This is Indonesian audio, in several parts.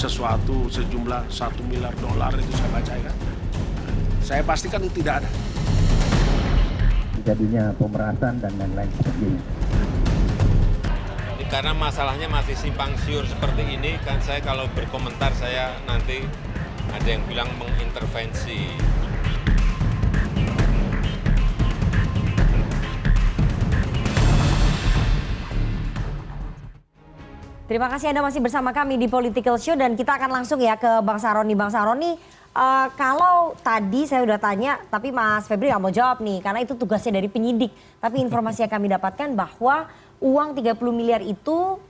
sesuatu sejumlah 1 miliar dolar itu saya baca kan. Saya pastikan itu tidak ada. Jadinya pemerasan dan lain-lain sebagainya. Karena masalahnya masih simpang siur seperti ini, kan saya kalau berkomentar saya nanti ada yang bilang mengintervensi. Terima kasih Anda masih bersama kami di Political Show dan kita akan langsung ya ke Bang Saroni. Bang Saroni, kalau tadi saya udah tanya, tapi Mas Febri nggak mau jawab nih, karena itu tugasnya dari penyidik. Tapi informasi yang kami dapatkan bahwa uang 30 miliar itu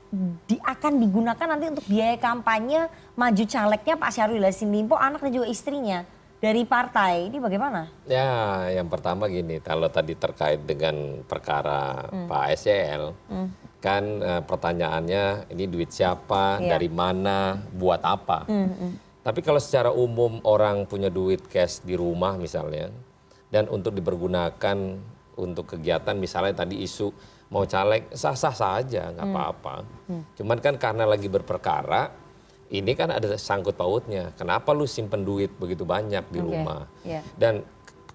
akan digunakan nanti untuk biaya kampanye maju calegnya Pak Syahrul Yassin Limpo, anak dan juga istrinya dari partai. Ini bagaimana? Ya, yang pertama gini, kalau tadi terkait dengan perkara Pak SYL, kan pertanyaannya ini duit siapa, dari mana, buat apa. Tapi kalau secara umum orang punya duit cash di rumah misalnya, dan untuk dipergunakan untuk kegiatan misalnya tadi isu mau caleg, sah-sah saja, nggak apa-apa. Cuman kan karena lagi berperkara, ini kan ada sangkut pautnya. Kenapa lu simpen duit begitu banyak di rumah? Dan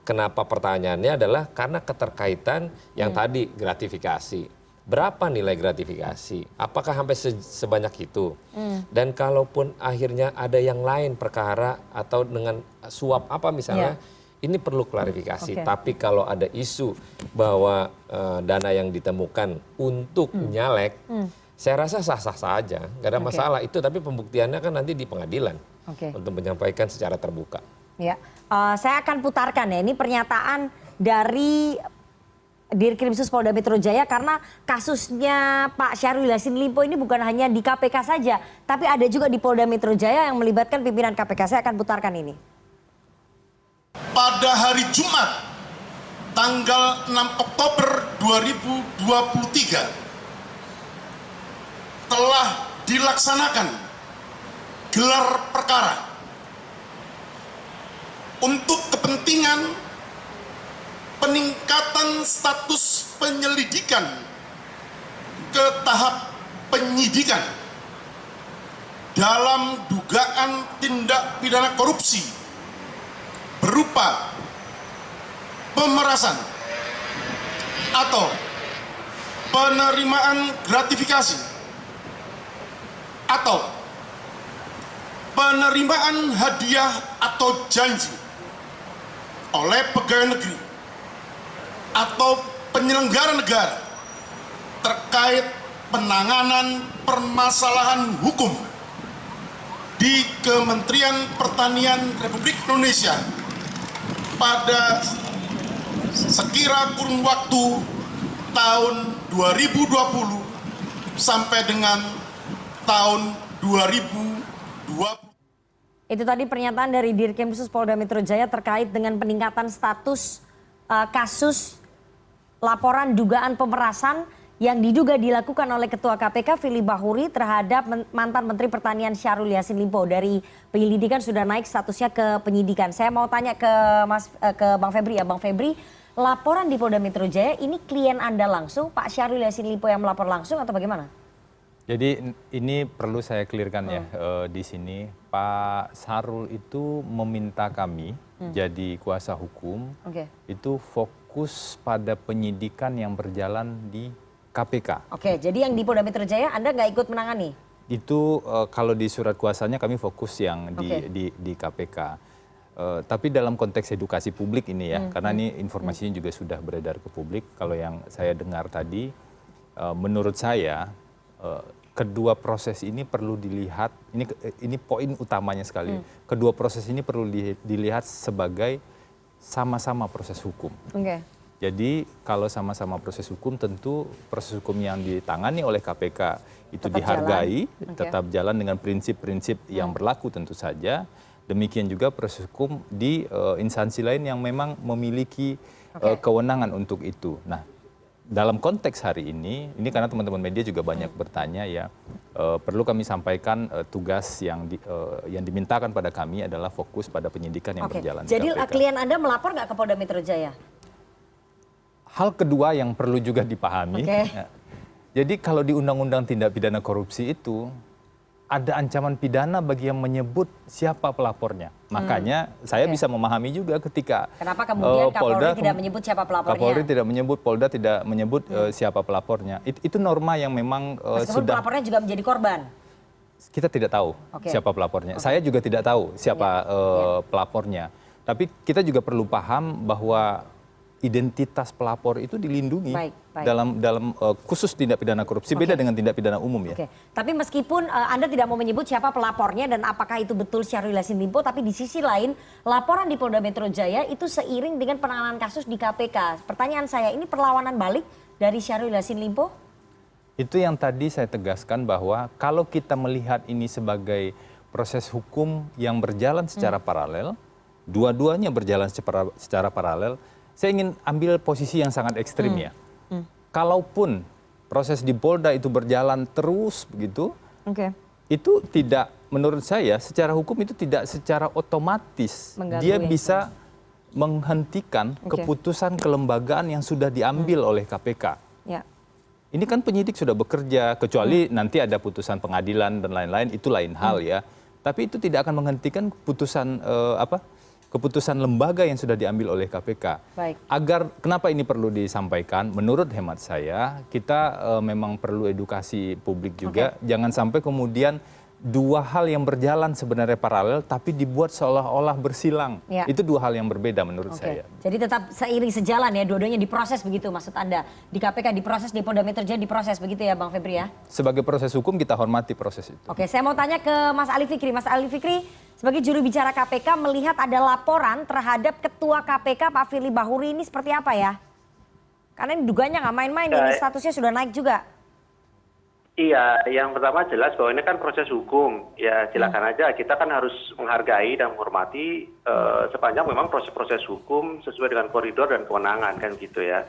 kenapa pertanyaannya adalah karena keterkaitan yang tadi gratifikasi. Berapa nilai gratifikasi? Apakah sampai sebanyak itu? Dan kalaupun akhirnya ada yang lain perkara atau dengan suap apa misalnya, ini perlu klarifikasi. Tapi kalau ada isu bahwa dana yang ditemukan untuk nyalek, saya rasa sah-sah saja, nggak ada masalah itu. Tapi pembuktiannya kan nanti di pengadilan untuk menyampaikan secara terbuka. Ya, saya akan putarkan ya. Ini pernyataan dari Dirkrimsus Polda Metro Jaya karena kasusnya Pak Syahrul Yassin Limpo ini bukan hanya di KPK saja, tapi ada juga di Polda Metro Jaya yang melibatkan pimpinan KPK. Saya akan putarkan ini. Pada hari Jumat, tanggal 6 Oktober 2023, telah dilaksanakan gelar perkara untuk kepentingan peningkatan status penyelidikan ke tahap penyidikan dalam dugaan tindak pidana korupsi berupa pemerasan atau penerimaan gratifikasi atau penerimaan hadiah atau janji oleh pegawai negeri atau penyelenggara negara terkait penanganan permasalahan hukum di Kementerian Pertanian Republik Indonesia pada sekira kurun waktu tahun 2020 sampai dengan tahun 2020. Itu tadi pernyataan dari Dirkrimsus Polda Metro Jaya terkait dengan peningkatan status kasus laporan dugaan pemerasan yang diduga dilakukan oleh Ketua KPK Firly Bahuri terhadap mantan Menteri Pertanian Syahrul Yassin Limpo. Dari penyelidikan sudah naik statusnya ke penyidikan. Saya mau tanya ke Bang Febri ya. Bang Febri, laporan di Polda Metro Jaya ini klien Anda langsung, Pak Syahrul Yassin Limpo yang melapor langsung atau bagaimana? Jadi ini perlu saya clearkan ya di sini. Pak Syahrul itu meminta kami jadi kuasa hukum itu fokus pada penyidikan yang berjalan di KPK. Oke, jadi yang di Polda Metro Jaya Anda nggak ikut menangani? Itu kalau di surat kuasanya kami fokus yang di KPK. Tapi dalam konteks edukasi publik ini ya, karena ini informasinya juga sudah beredar ke publik. Kalau yang saya dengar tadi, menurut saya kedua proses ini perlu dilihat, ini poin utamanya sekali. Kedua proses ini perlu dilihat sebagai sama-sama proses hukum. Jadi kalau sama-sama proses hukum, tentu proses hukum yang ditangani oleh KPK itu tetap dihargai, tetap jalan dengan prinsip-prinsip yang berlaku tentu saja. Demikian juga proses hukum di instansi lain yang memang memiliki kewenangan untuk itu. Nah, dalam konteks hari ini karena teman-teman media juga banyak bertanya ya, perlu kami sampaikan tugas yang dimintakan pada kami adalah fokus pada penyidikan yang berjalan di KPK. Jadi klien Anda melapor nggak ke Polda Metro Jaya? Hal kedua yang perlu juga dipahami, jadi kalau di Undang-Undang Tindak Pidana Korupsi itu ada ancaman pidana bagi yang menyebut siapa pelapornya. Makanya saya bisa memahami juga ketika Kenapa kemudian Kapolri tidak menyebut siapa pelapornya? Kapolri tidak menyebut, Polda tidak menyebut siapa pelapornya. Itu norma yang memang Meskipun sudah pelapornya juga menjadi korban. kita tidak tahu siapa pelapornya. Saya juga tidak tahu siapa pelapornya. Tapi kita juga perlu paham bahwa identitas pelapor itu dilindungi dalam khusus tindak pidana korupsi, beda dengan tindak pidana umum ya. Tapi meskipun Anda tidak mau menyebut siapa pelapornya dan apakah itu betul Syahrul Yassin Limpo, tapi di sisi lain laporan di Polda Metro Jaya itu seiring dengan penanganan kasus di KPK. Pertanyaan saya, ini perlawanan balik dari Syahrul Yassin Limpo? Itu yang tadi saya tegaskan bahwa kalau kita melihat ini sebagai proses hukum yang berjalan secara paralel, dua-duanya berjalan secara paralel, saya ingin ambil posisi yang sangat ekstrim ya. Kalaupun proses di Polda itu berjalan terus begitu, itu tidak, menurut saya secara hukum itu tidak secara otomatis dia bisa menghentikan keputusan kelembagaan yang sudah diambil oleh KPK. Ini kan penyidik sudah bekerja, kecuali nanti ada putusan pengadilan dan lain-lain, itu lain hal ya. Tapi itu tidak akan menghentikan keputusan lembaga yang sudah diambil oleh KPK. Agar kenapa ini perlu disampaikan? Menurut hemat saya, kita memang perlu edukasi publik juga. Jangan sampai kemudian dua hal yang berjalan sebenarnya paralel, tapi dibuat seolah-olah bersilang. Itu dua hal yang berbeda menurut saya. Jadi tetap seiring sejalan ya, dua-duanya diproses begitu maksud Anda? Di KPK diproses, di Polda Metro Jaya diproses begitu ya Bang Febri ya? Sebagai proses hukum kita hormati proses itu. Saya mau tanya ke Mas Ali Fikri. Mas Ali Fikri, sebagai juru bicara KPK melihat ada laporan terhadap Ketua KPK Pak Firly Bahuri ini seperti apa ya? Karena ini dugaannya nggak main-main, ini statusnya sudah naik juga. Iya, yang pertama jelas bahwa ini kan proses hukum. Ya silakan aja, kita kan harus menghargai dan menghormati sepanjang memang proses-proses hukum sesuai dengan koridor dan kewenangan kan gitu ya.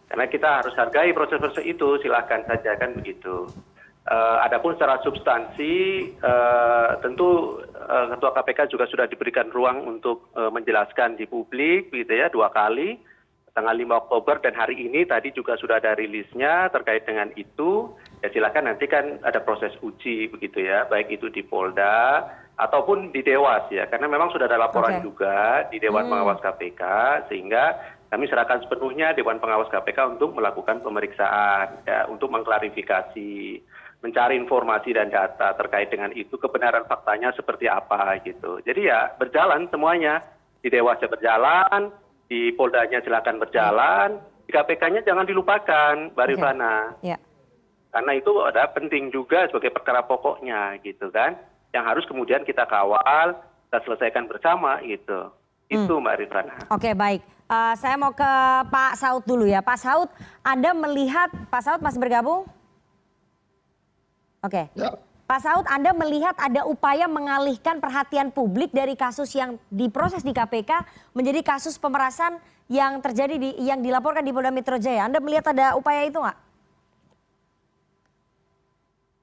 Karena kita harus hargai proses-proses itu, silakan saja kan begitu. Adapun secara substansi tentu Ketua KPK juga sudah diberikan ruang untuk menjelaskan di publik gitu ya 2 kali, tanggal 5 Oktober dan hari ini tadi juga sudah ada rilisnya terkait dengan itu. Ya silakan, nanti kan ada proses uji begitu ya, baik itu di Polda ataupun di Dewas ya, karena memang sudah ada laporan juga di Dewan Pengawas KPK, sehingga kami serahkan sepenuhnya Dewan Pengawas KPK untuk melakukan pemeriksaan ya, untuk mengklarifikasi, mencari informasi dan data terkait dengan itu, kebenaran faktanya seperti apa gitu. Jadi ya berjalan semuanya, di Dewasnya berjalan, di Poldanya silakan berjalan, di KPK-nya jangan dilupakan, Mbak Rifana. Karena itu ada penting juga sebagai perkara pokoknya gitu kan, yang harus kemudian kita kawal, kita selesaikan bersama gitu. Itu Mbak Rifana. Baik. Saya mau ke Pak Saud dulu ya. Pak Saud, Anda melihat, Pak Saud masih bergabung? Pak Saud, Anda melihat ada upaya mengalihkan perhatian publik dari kasus yang diproses di KPK menjadi kasus pemerasan yang terjadi yang dilaporkan di Polda Metro Jaya. Anda melihat ada upaya itu nggak?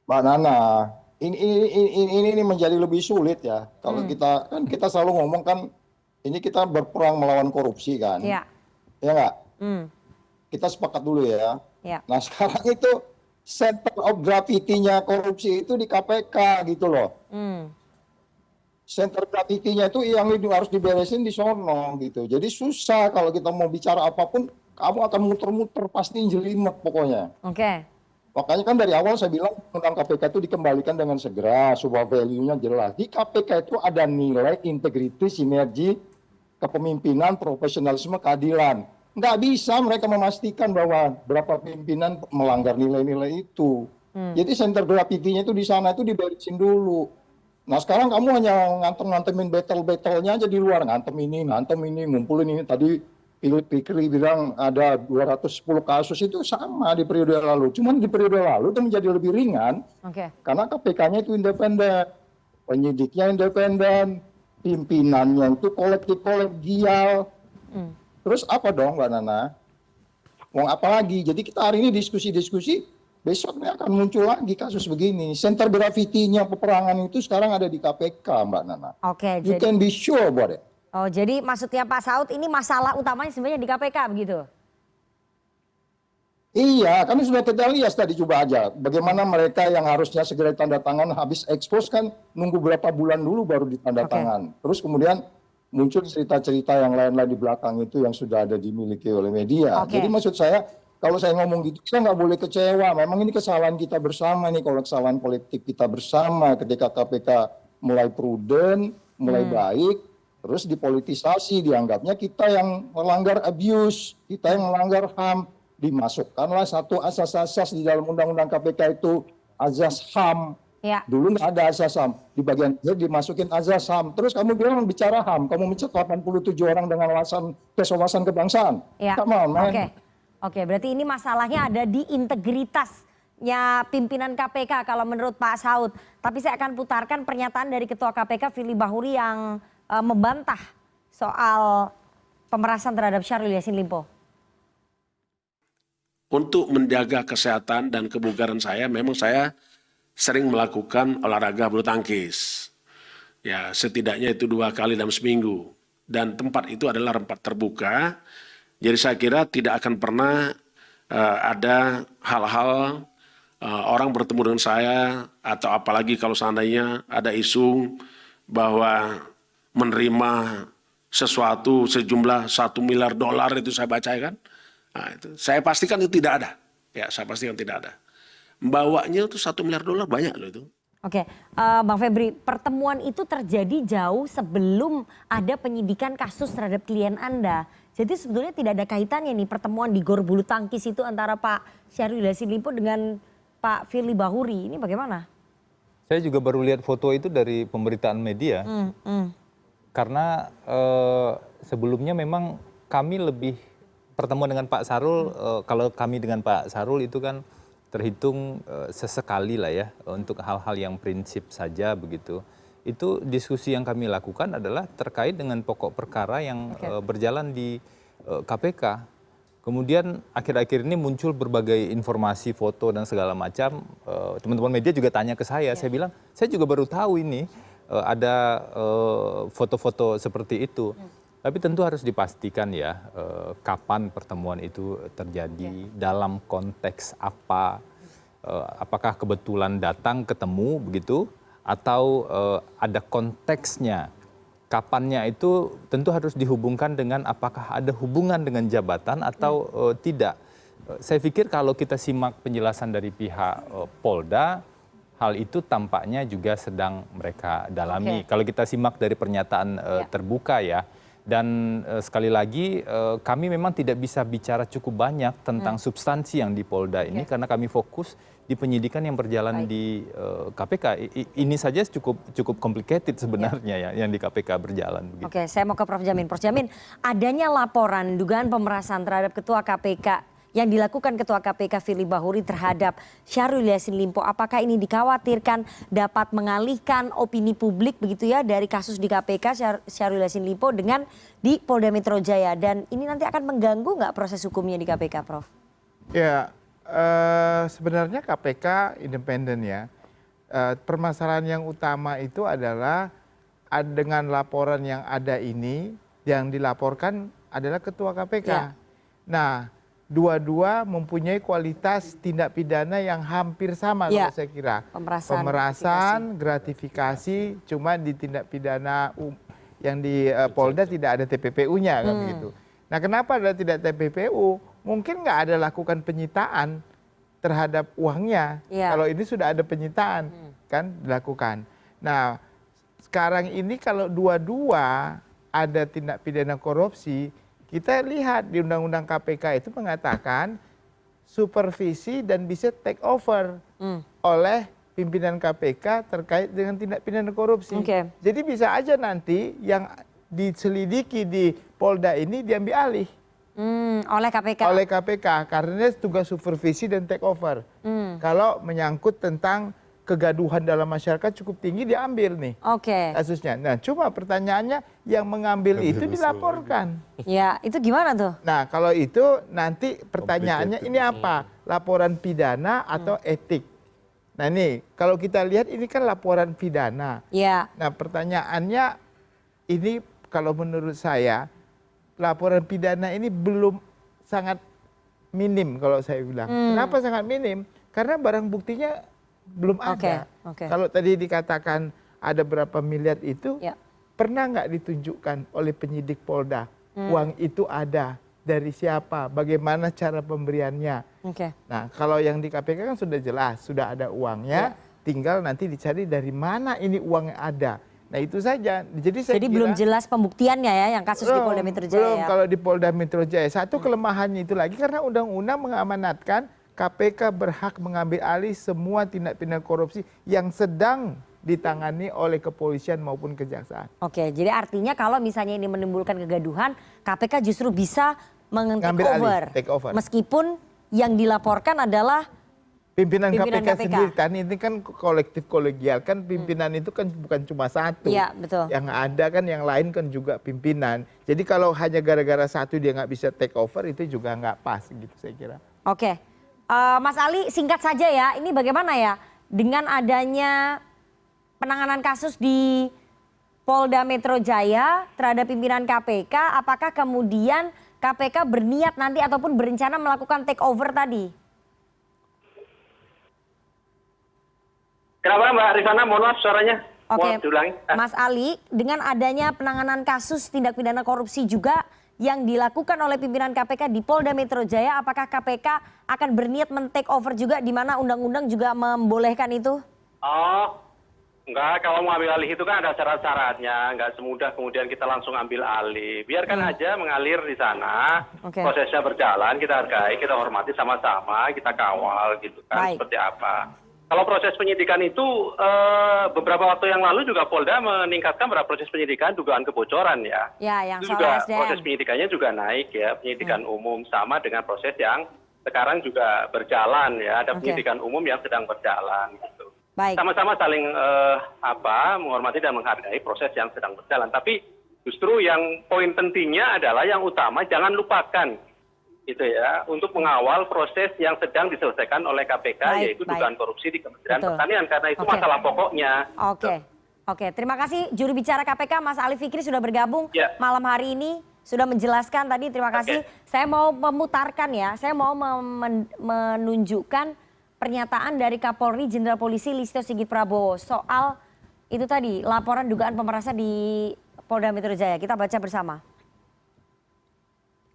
Mbak Nana, ini menjadi lebih sulit ya. Kalau kita selalu ngomong kan, ini kita berperang melawan korupsi kan. Ya nggak? Kita sepakat dulu ya. Nah sekarang itu center of gravity-nya korupsi itu di KPK gitu loh. Center gravity-nya itu yang harus diberesin di sono gitu. Jadi susah kalau kita mau bicara apapun, kamu akan muter-muter pasti jelimet pokoknya. Makanya kan dari awal saya bilang tentang KPK itu dikembalikan dengan segera, sebuah value-nya jelas. Di KPK itu ada nilai integritas, sinergi, kepemimpinan, profesionalisme, keadilan. Nggak bisa mereka memastikan bahwa berapa pimpinan melanggar nilai-nilai itu. Jadi center gravity-nya itu di sana itu diberesin dulu. Nah sekarang kamu hanya ngantem-ngantemin battle-battle-nya aja di luar. Ngantem ini, ngumpulin ini. Tadi Fikri bilang ada 210 kasus, itu sama di periode lalu. Cuman di periode lalu itu menjadi lebih ringan. Karena KPK-nya itu independen. Penyidiknya independen. Pimpinannya itu kolektif-kolegial. Terus apa dong Mbak Nana? Mau apa lagi? Jadi kita hari ini diskusi-diskusi, besoknya akan muncul lagi kasus begini. Center gravity-nya peperangan itu sekarang ada di KPK Mbak Nana. You can be sure about it. Jadi maksudnya Pak Saud ini masalah utamanya sebenarnya di KPK begitu? Iya, kan sudah kita lihat tadi coba aja. Bagaimana mereka yang harusnya segera tanda tangan habis ekspos kan nunggu berapa bulan dulu baru ditanda tangan. Terus kemudian muncul cerita-cerita yang lain-lain di belakang itu yang sudah ada dimiliki oleh media. Jadi maksud saya, kalau saya ngomong gitu, kita nggak boleh kecewa. Memang ini kesalahan kita bersama nih, kalau kesalahan kolektif kita bersama ketika KPK mulai prudent, mulai baik, terus dipolitisasi, dianggapnya kita yang melanggar abuse, kita yang melanggar HAM. Dimasukkanlah satu asas-asas di dalam Undang-Undang KPK itu azas HAM. Dulu nggak ada azas HAM. Di bagian akhir dimasukin azas HAM. Terus kamu bilang bicara HAM, kamu mencetak 87 orang dengan alasan kewawasan kebangsaan. Come on, man. Oke, berarti ini masalahnya ada di integritasnya pimpinan KPK kalau menurut Pak Saud. Tapi saya akan putarkan pernyataan dari Ketua KPK Firly Bahuri yang membantah soal pemerasan terhadap Syahrul Yassin Limpo. Untuk menjaga kesehatan dan kebugaran saya, memang saya sering melakukan olahraga bulu tangkis. Ya, setidaknya itu 2 kali dalam seminggu. Dan tempat itu adalah tempat terbuka. Jadi saya kira tidak akan pernah ada hal-hal orang bertemu dengan saya, atau apalagi kalau seandainya ada isu bahwa menerima sesuatu sejumlah $1 miliar itu saya bacakan. Nah, itu saya pastikan itu tidak ada. Ya, saya pastikan tidak ada. Bawanya itu $1 miliar banyak loh itu. Oke, Bang Febri, pertemuan itu terjadi jauh sebelum ada penyidikan kasus terhadap klien Anda. Jadi sebetulnya tidak ada kaitannya nih pertemuan di Gor Bulu Tangkis itu antara Pak Syahrul Yassin Limpo dengan Pak Firly Bahuri. Ini bagaimana? Saya juga baru lihat foto itu dari pemberitaan media. Karena sebelumnya memang kami lebih pertemuan dengan Pak Syahrul, kalau kami dengan Pak Syahrul itu kan terhitung sesekali lah ya, untuk hal-hal yang prinsip saja begitu. Itu diskusi yang kami lakukan adalah terkait dengan pokok perkara yang berjalan di KPK. Kemudian akhir-akhir ini muncul berbagai informasi, foto dan segala macam. Teman-teman media juga tanya ke saya bilang, saya juga baru tahu ini ada foto-foto seperti itu. Tapi tentu harus dipastikan ya kapan pertemuan itu terjadi, dalam konteks apa, apakah kebetulan datang ketemu begitu, atau ada konteksnya. Kapannya itu tentu harus dihubungkan dengan apakah ada hubungan dengan jabatan atau tidak. Saya pikir kalau kita simak penjelasan dari pihak Polda, hal itu tampaknya juga sedang mereka dalami. Kalau kita simak dari pernyataan terbuka ya. Dan sekali lagi kami memang tidak bisa bicara cukup banyak tentang substansi yang di Polda ini karena kami fokus di penyidikan yang berjalan di KPK. Ini saja cukup complicated sebenarnya ya yang di KPK berjalan. Begitu. Oke, saya mau ke Prof. Jamin. Prof. Jamin, adanya laporan dugaan pemerasan terhadap Ketua KPK yang dilakukan Ketua KPK Firly Bahuri terhadap Syahrul Yassin Limpo, apakah ini dikhawatirkan dapat mengalihkan opini publik begitu ya dari kasus di KPK Syahrul Yassin Limpo dengan di Polda Metro Jaya, dan ini nanti akan mengganggu nggak proses hukumnya di KPK, Prof? Ya, sebenarnya KPK independen ya. Permasalahan yang utama itu adalah dengan laporan yang ada ini, yang dilaporkan adalah Ketua KPK. Nah, dua-dua mempunyai kualitas tindak pidana yang hampir sama kalau saya kira. Pemerasan, gratifikasi, cuma di tindak pidana yang di Polda tidak ada TPPU-nya kan begitu. Nah, kenapa ada tidak TPPU? Mungkin nggak ada lakukan penyitaan terhadap uangnya. Kalau ini sudah ada penyitaan kan dilakukan. Nah, sekarang ini kalau dua-dua ada tindak pidana korupsi, kita lihat di Undang-Undang KPK itu mengatakan supervisi dan bisa take over oleh pimpinan KPK terkait dengan tindak pidana korupsi. Jadi bisa aja nanti yang diselidiki di Polda ini diambil alih oleh KPK. Oleh KPK karena tugas supervisi dan take over. Kalau menyangkut tentang kegaduhan dalam masyarakat cukup tinggi diambil nih kasusnya. Nah, cuma pertanyaannya yang mengambil itu dilaporkan. Ya, itu gimana tuh? Nah, kalau itu nanti pertanyaannya ini apa? Laporan pidana atau etik? Nah, ini kalau kita lihat ini kan laporan pidana. Nah, pertanyaannya ini kalau menurut saya laporan pidana ini belum sangat minim kalau saya bilang. Kenapa sangat minim? Karena barang buktinya belum ada. Kalau tadi dikatakan ada berapa miliar itu, pernah nggak ditunjukkan oleh penyidik Polda uang itu ada dari siapa, bagaimana cara pemberiannya. Nah, kalau yang di KPK kan sudah jelas, sudah ada uangnya, tinggal nanti dicari dari mana ini uangnya ada. Nah, itu saja. Jadi belum jelas pembuktiannya ya yang kasus di Polda Metro Jaya. Belum, kalau di Polda Metro Jaya. Satu kelemahannya itu lagi karena undang-undang mengamanatkan KPK berhak mengambil alih semua tindak pidana korupsi yang sedang ditangani oleh kepolisian maupun kejaksaan. Oke, jadi artinya kalau misalnya ini menimbulkan kegaduhan, KPK justru bisa take over. Meskipun yang dilaporkan adalah pimpinan KPK sendiri. Kan ini kan kolektif kolegial, kan pimpinan itu kan bukan cuma satu. Iya, betul. Yang ada kan yang lain kan juga pimpinan. Jadi kalau hanya gara-gara satu dia nggak bisa take over itu juga nggak pas gitu saya kira. Oke, Mas Ali singkat saja ya, ini bagaimana ya dengan adanya penanganan kasus di Polda Metro Jaya terhadap pimpinan KPK, apakah kemudian KPK berniat nanti ataupun berencana melakukan take over tadi? Kenapa Mbak Rifana? Mohon maaf suaranya. Oke, Mohon diulangi. Mas Ali, dengan adanya penanganan kasus tindak pidana korupsi juga yang dilakukan oleh pimpinan KPK di Polda Metro Jaya, apakah KPK akan berniat men-take over juga di mana undang-undang juga membolehkan itu? Oh, enggak. Kalau mau ambil alih itu kan ada syarat-syaratnya. Enggak semudah kemudian kita langsung ambil alih. Biarkan aja mengalir di sana. Prosesnya berjalan, kita hargai, kita hormati sama-sama, kita kawal gitu kan. Baik. Seperti apa. Kalau proses penyidikan itu beberapa waktu yang lalu juga Polda meningkatkan beberapa proses penyidikan dugaan kebocoran ya. Ya, yang Itu soal juga SDM. proses penyidikannya juga naik ya, penyidikan umum sama dengan proses yang sekarang juga berjalan ya, ada penyidikan umum yang sedang berjalan gitu. Baik. Sama-sama saling menghormati dan menghargai proses yang sedang berjalan. Tapi justru yang poin pentingnya adalah yang utama jangan lupakan gitu ya, untuk mengawal proses yang sedang diselesaikan oleh KPK, yaitu dugaan korupsi di Kementerian Pertanian, karena itu masalah pokoknya. Oke, terima kasih juru bicara KPK Mas Ali Fikri sudah bergabung malam hari ini, sudah menjelaskan tadi, terima kasih. Saya mau memutarkan ya, saya mau menunjukkan pernyataan dari Kapolri Jenderal Polisi Listio Sigit Prabowo soal itu tadi, laporan dugaan pemerasan di Polda Metro Jaya. Kita baca bersama.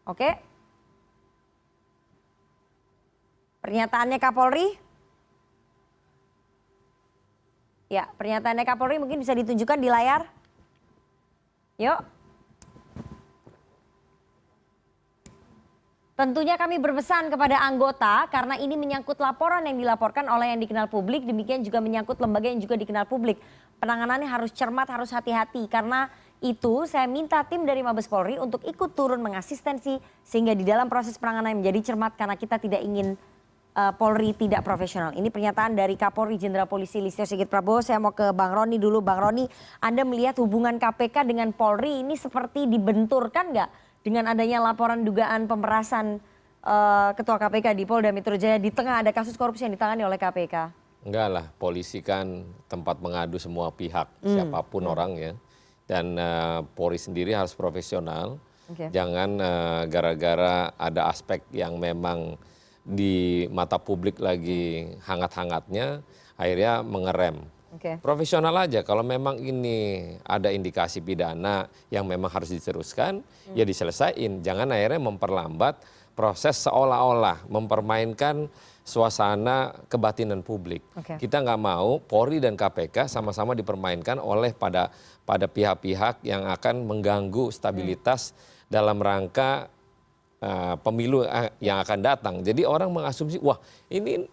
Oke. Pernyataannya Kapolri. Ya, pernyataannya Kapolri mungkin bisa ditunjukkan di layar. Yuk. Tentunya kami berpesan kepada anggota karena ini menyangkut laporan yang dilaporkan oleh yang dikenal publik, demikian juga menyangkut lembaga yang juga dikenal publik. Penanganannya harus cermat, harus hati-hati karena itu saya minta tim dari Mabes Polri untuk ikut turun mengasistensi sehingga di dalam proses penanganan menjadi cermat karena kita tidak ingin Polri tidak profesional. Ini pernyataan dari Kapolri Jenderal Polisi Listio Sigit Prabowo. Saya mau ke Bang Roni dulu. Bang Roni, Anda melihat hubungan KPK dengan Polri ini seperti dibenturkan nggak dengan adanya laporan dugaan pemerasan Ketua KPK di Polda Metro Jaya di tengah ada kasus korupsi yang ditangani oleh KPK? Enggak lah, polisi kan tempat mengadu semua pihak, siapapun orangnya. Dan Polri sendiri harus profesional. Jangan gara-gara ada aspek yang memang di mata publik lagi hangat-hangatnya, akhirnya mengerem. Profesional aja, kalau memang ini ada indikasi pidana yang memang harus diteruskan, ya diselesaikan. Jangan akhirnya memperlambat proses seolah-olah mempermainkan suasana kebatinan publik. Kita nggak mau Polri dan KPK sama-sama dipermainkan oleh pada pihak-pihak yang akan mengganggu stabilitas dalam rangka pemilu yang akan datang. Jadi orang mengasumsi, wah ini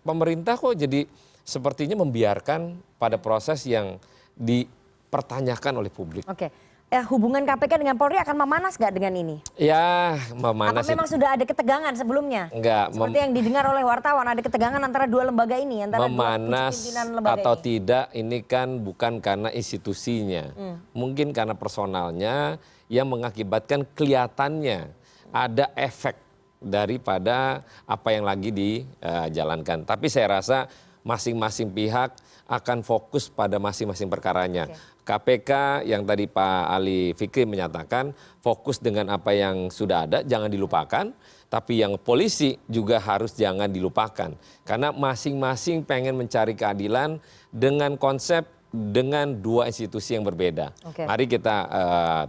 pemerintah kok jadi sepertinya membiarkan pada proses yang dipertanyakan oleh publik. Hubungan KPK dengan Polri akan memanas nggak dengan ini? Ya, memanas. Atau memang sudah ada ketegangan sebelumnya? Enggak. Seperti yang didengar oleh wartawan, ada ketegangan antara dua lembaga ini, antara memanas dua pimpinan lembaga atau ini. tidak, ini kan bukan karena institusinya. Mungkin karena personalnya yang mengakibatkan kelihatannya ada efek daripada apa yang lagi dijalankan. Tapi saya rasa masing-masing pihak akan fokus pada masing-masing perkaranya. KPK yang tadi Pak Ali Fikri menyatakan fokus dengan apa yang sudah ada, jangan dilupakan. Tapi yang polisi juga harus jangan dilupakan. Karena masing-masing pengen mencari keadilan dengan konsep dengan dua institusi yang berbeda. Mari kita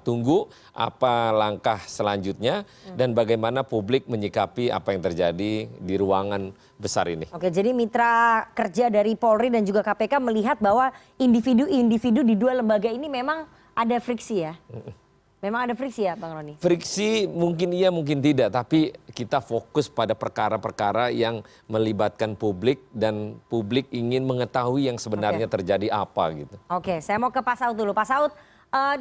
tunggu apa langkah selanjutnya dan bagaimana publik menyikapi apa yang terjadi di ruangan besar ini. Oke, jadi mitra kerja dari Polri dan juga KPK melihat bahwa individu-individu di dua lembaga ini memang ada friksi ya? Memang ada friksi ya Bang Roni? Friksi mungkin iya mungkin tidak, tapi kita fokus pada perkara-perkara yang melibatkan publik dan publik ingin mengetahui yang sebenarnya terjadi apa gitu. Oke, saya mau ke Pak Saud dulu. Pak Saud,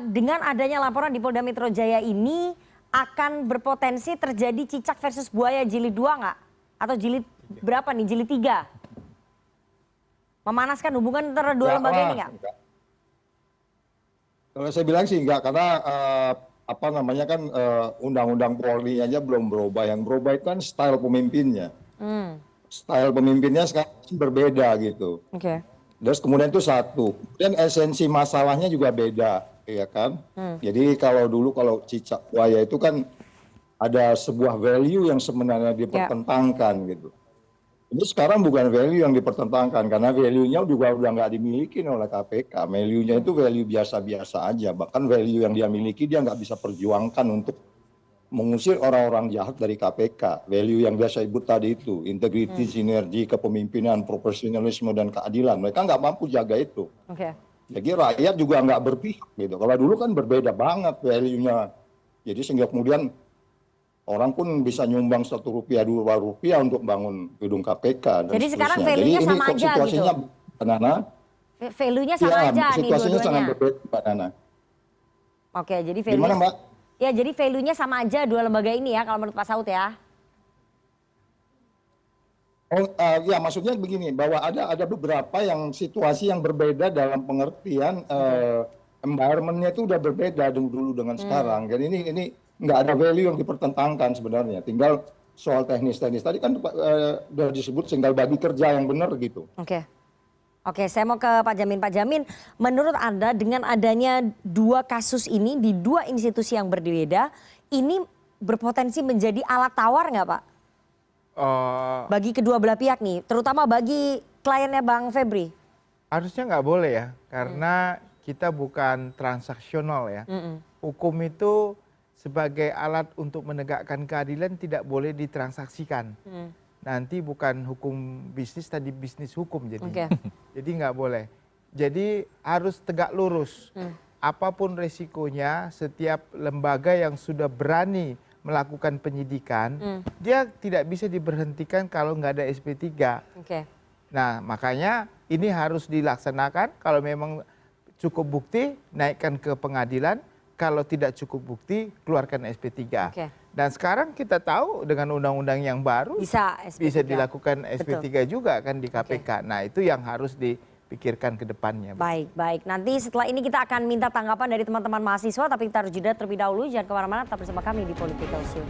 dengan adanya laporan di Polda Metro Jaya ini akan berpotensi terjadi cicak versus buaya jilid 2 nggak? Atau jilid berapa nih? Jilid 3? Memanaskan hubungan antara dua lembaga ini nggak? Kalau saya bilang sih enggak, karena apa namanya kan undang-undang Polri aja belum berubah. Yang berubah itu kan style pemimpinnya. Style pemimpinnya sekarang berbeda gitu. Terus kemudian itu satu. Kemudian esensi masalahnya juga beda, ya kan? Jadi kalau dulu kalau cicak buaya itu kan ada sebuah value yang sebenarnya dipertentangkan gitu. Ini sekarang bukan value yang dipertentangkan, karena value-nya juga udah nggak dimiliki oleh KPK. Value-nya itu value biasa-biasa aja. Bahkan value yang dia miliki dia nggak bisa perjuangkan untuk mengusir orang-orang jahat dari KPK. Value yang biasa ibu tadi itu, integriti, sinergi, kepemimpinan, profesionalisme, dan keadilan. Mereka nggak mampu jaga itu. Jadi rakyat juga nggak berpihak gitu. Kalau dulu kan berbeda banget value-nya. Jadi sehingga kemudian orang pun bisa nyumbang Rp1, Rp2 untuk bangun gedung KPK. Dan jadi sekarang value-nya sama aja situasinya, gitu? Mbak Nana. Value-nya sama aja nih dua-duanya? Situasinya sangat berbeda, Mbak Nana. Oke, jadi value. Gimana, Mbak? Ya, jadi value-nya sama aja dua lembaga ini ya, kalau menurut Pak Saud ya? Ya, maksudnya begini, bahwa ada beberapa yang situasi yang berbeda dalam pengertian environment-nya itu udah berbeda dulu dengan sekarang. Jadi ini nggak ada value yang dipertentangkan sebenarnya. Tinggal soal teknis-teknis. Tadi kan sudah disebut tinggal bagi kerja yang benar gitu. Oke, saya mau ke Pak Jamin. Pak Jamin, menurut Anda dengan adanya dua kasus ini di dua institusi yang berbeda, ini berpotensi menjadi alat tawar nggak Pak? Bagi kedua belah pihak nih, terutama bagi kliennya Bang Febri. Harusnya nggak boleh ya, karena kita bukan transaksional ya. Hukum itu sebagai alat untuk menegakkan keadilan tidak boleh ditransaksikan. Nanti bukan hukum bisnis, tadi bisnis hukum jadi. Jadi nggak boleh. Jadi harus tegak lurus. Apapun resikonya, setiap lembaga yang sudah berani melakukan penyidikan, dia tidak bisa diberhentikan kalau nggak ada SP3. Nah, makanya ini harus dilaksanakan. Kalau memang cukup bukti, naikkan ke pengadilan. Kalau tidak cukup bukti, keluarkan SP3. Dan sekarang kita tahu dengan undang-undang yang baru bisa dilakukan SP3 juga kan di KPK. Nah, itu yang harus dipikirkan ke depannya. Baik. Nanti setelah ini kita akan minta tanggapan dari teman-teman mahasiswa, tapi kita harus jeda terlebih dahulu. Jangan kemana-mana, tetap bersama kami di Political Show.